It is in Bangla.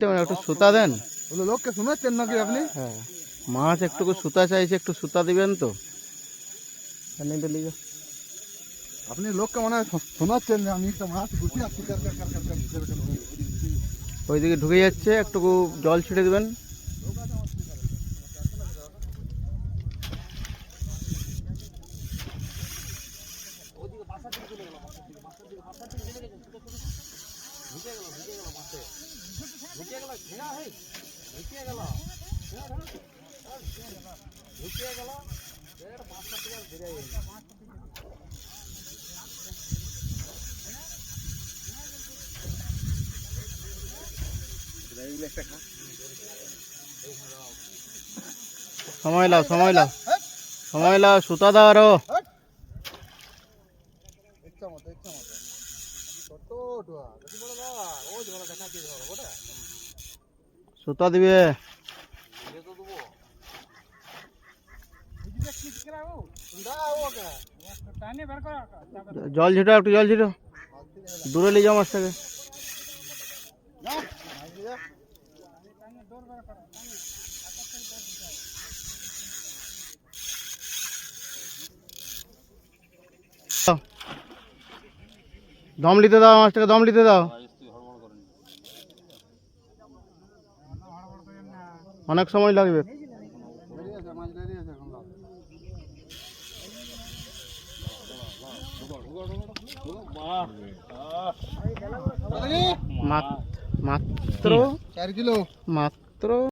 একটু সুতা দেন। লোককে শোনাচ্ছেন নাকি আপনি? হ্যাঁ, মাছ একটু সুতা চাইছে, একটু সুতা দিবেন তো? আপনি লোককে মনে হয় শোনাচ্ছেন যে আমি একটা মাছ গুছিয়ে আসছি। ওইদিকে ঢুকে যাচ্ছে, একটু জল ছিটে দিবেন। সময় লাও, সময় লাও, সময় লাও, সুতা দাও আরো। সুতা দিবে। জল ছিটো, একটু জল ছিটো, দূরে নিয়ে যাও মাছটাকে। দম নিতে দাও, মাছটাকে দম নিতে দাও। অনেক সময় লাগবে। মাত্র 4 কিলো মাত্র।